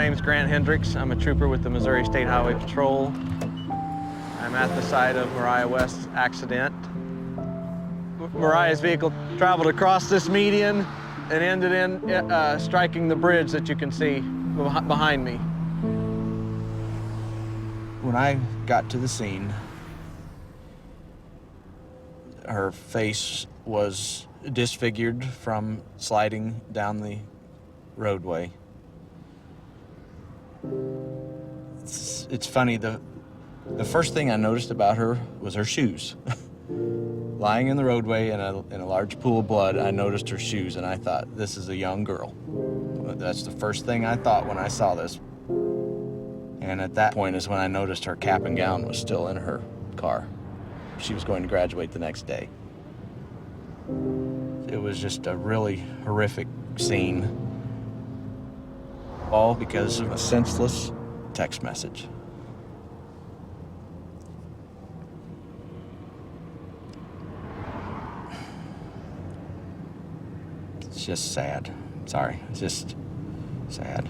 name's Grant Hendricks. I'm a trooper with the Missouri State Highway Patrol. I'm at the site of Mariah West's accident. Mariah's vehicle traveled across this median and ended in striking the bridge that you can see behind me. When I got to the scene, her face was disfigured from sliding down the roadway. It's funny, the first thing I noticed about her was her shoes. Lying in the roadway in a large pool of blood, I noticed her shoes and I thought, this is a young girl. That's the first thing I thought when I saw this. And at that point is when I noticed her cap and gown was still in her car. She was going to graduate the next day. It was just a really horrific scene, all because of a senseless text message. It's just sad. Sorry, it's just sad.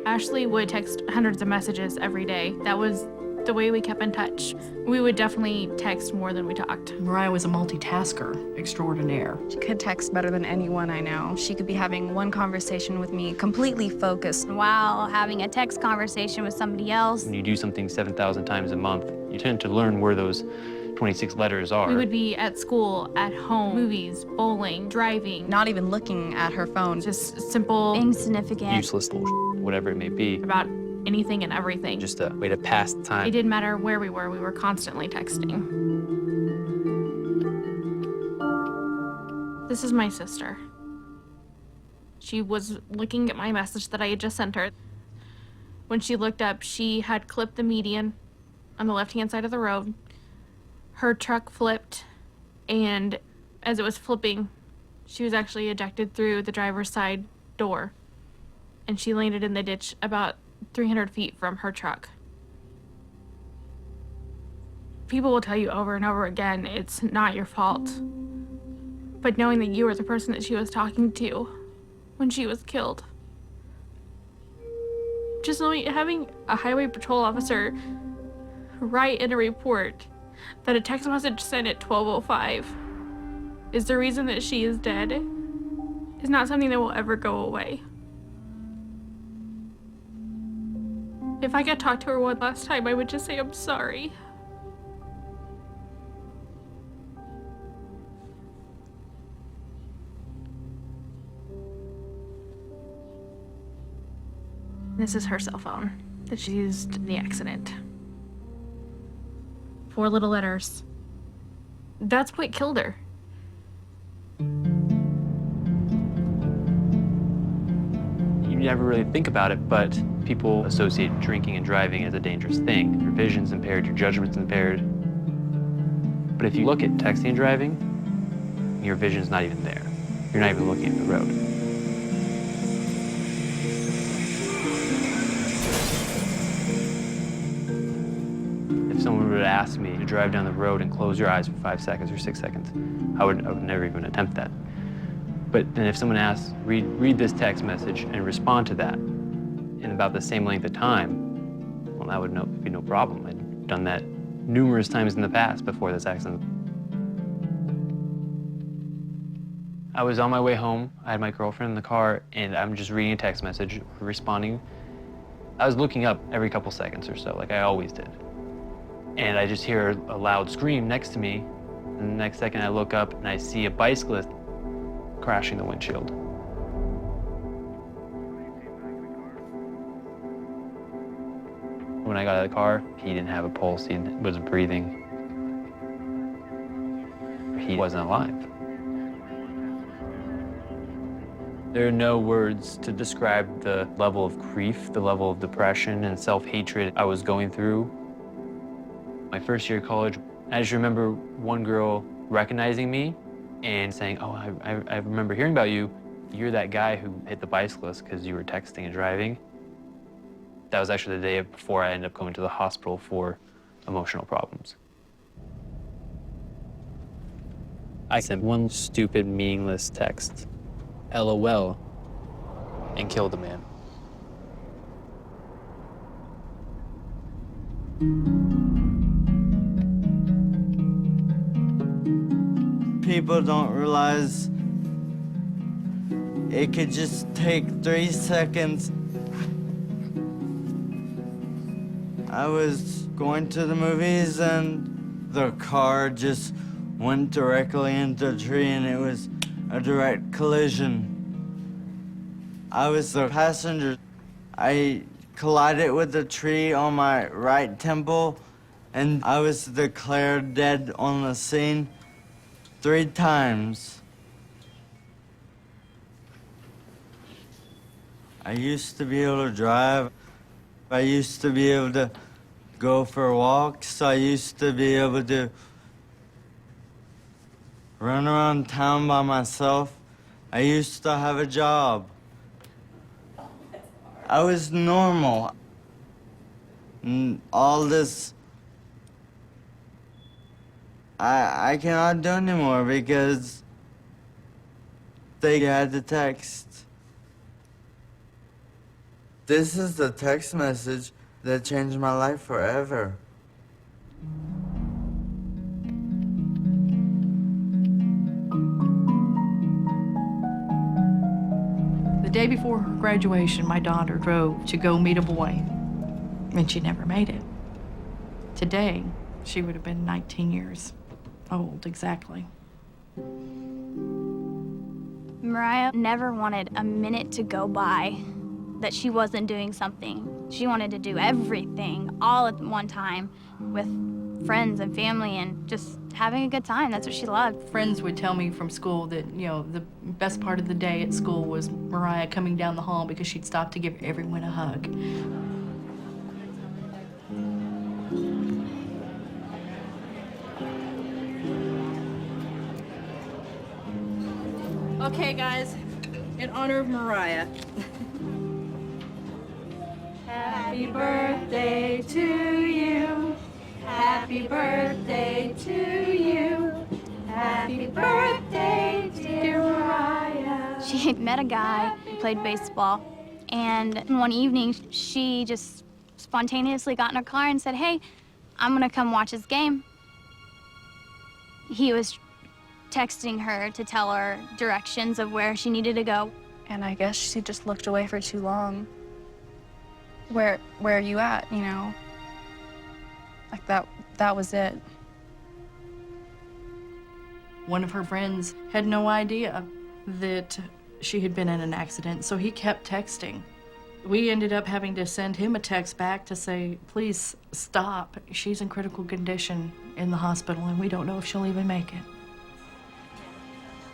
Ashley would text hundreds of messages every day. That was the way we kept in touch. We would definitely text more than we talked. Mariah was a multitasker extraordinaire. She could text better than anyone I know. She could be having one conversation with me, completely focused, while having a text conversation with somebody else. When you do something 7,000 times a month, you tend to learn where those 26 letters are. We would be at school, at home, movies, bowling, driving. not even looking at her phone. Just simple, Insignificant. Useless bullshit, whatever it may be. about anything and everything. Just a way to pass the time. It didn't matter where we were constantly texting. This is my sister. She was looking at my message that I had just sent her. When she looked up, she had clipped the median on the left-hand side of the road. Her truck flipped, and as it was flipping, she was actually ejected through the driver's side door, and she landed in the ditch about 300 feet from her truck. People will tell you over and over again, it's not your fault. But knowing that you were the person that she was talking to when she was killed. Just knowing, having a highway patrol officer write in a report that a text message sent at 12:05 is the reason that she is dead is not something that will ever go away. If I could talk to her one last time, I would just say, I'm sorry. This is her cell phone that she used in the accident. 4 little letters. That's what killed her. You never really think about it, but people associate drinking and driving as a dangerous thing. Your vision's impaired, your judgment's impaired. But if you look at texting and driving, your vision's not even there. You're not even looking at the road. If someone were to ask me to drive down the road and close your eyes for 5 seconds or 6 seconds, I would never even attempt that. But then if someone asks, read this text message and respond to that in about the same length of time, well, that would be no problem. I'd done that numerous times in the past before this accident. I was on my way home. I had my girlfriend in the car, and I'm just reading a text message, responding. I was looking up every couple seconds or so, like I always did. And I just hear a loud scream next to me, and the next second I look up and I see a bicyclist crashing the windshield. When I got out of the car, he didn't have a pulse, he wasn't breathing. He wasn't alive. There are no words to describe the level of grief, the level of depression and self-hatred I was going through. My first year of college, I just remember one girl recognizing me and saying, oh, I remember hearing about you You're that guy who hit the bicyclist because you were texting and driving. That was actually the day before I ended up going to the hospital for emotional problems. I sent one stupid, meaningless text, LOL, and killed a man. People don't realize it could just take 3 seconds. I was going to the movies and the car just went directly into a tree and it was a direct collision. I was the passenger. I collided with the tree on my right temple and I was declared dead on the scene 3 times. I used to be able to drive. I used to be able to go for walks. I used to be able to run around town by myself. I used to have a job. I was normal. And all this, I cannot do anymore because they had the text. This is the text message that changed my life forever. The day before her graduation, my daughter drove to go meet a boy, and she never made it. Today, she would have been 19 years old, exactly. Mariah never wanted a minute to go by that she wasn't doing something. She wanted to do everything all at one time with friends and family and just having a good time. That's what she loved. Friends would tell me from school that, you know, the best part of the day at school was Mariah coming down the hall because she'd stop to give everyone a hug. Okay, guys, in honor of Mariah. Happy birthday to you. Happy birthday to you. Happy birthday, dear Mariah. She had met a guy who played baseball, and one evening she just spontaneously got in her car and said, "Hey, I'm gonna come watch his game." He was texting her to tell her directions of where she needed to go. And I guess she just looked away for too long. Where are you at, you know? Like that was it. One of her friends had no idea that she had been in an accident, so he kept texting. We ended up having to send him a text back to say, please stop. She's in critical condition in the hospital, and we don't know if she'll even make it.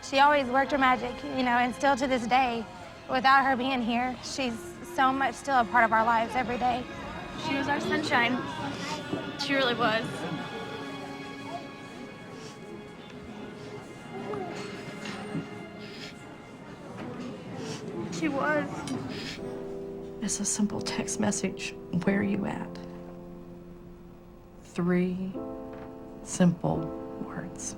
She always worked her magic, you know, and still to this day, without her being here, she's so much still a part of our lives every day. She was our sunshine. She really was. She was. It's a simple text message. Where are you at? 3 simple words.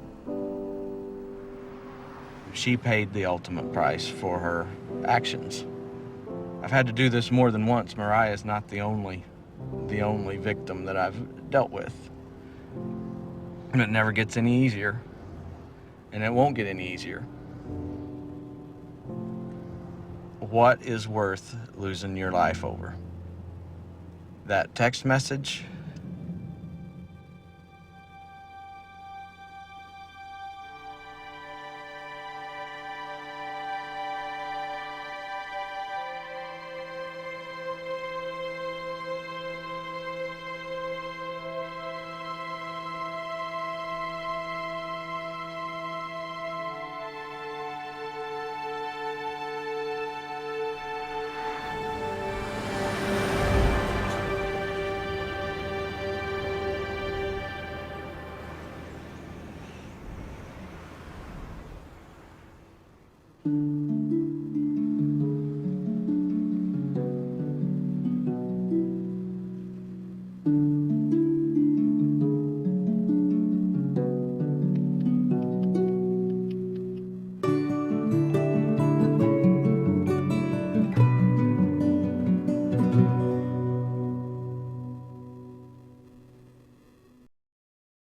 She paid the ultimate price for her actions. I've had to do this more than once. Mariah is not the only victim that I've dealt with. And it never gets any easier. And it won't get any easier. What is worth losing your life over? That text message?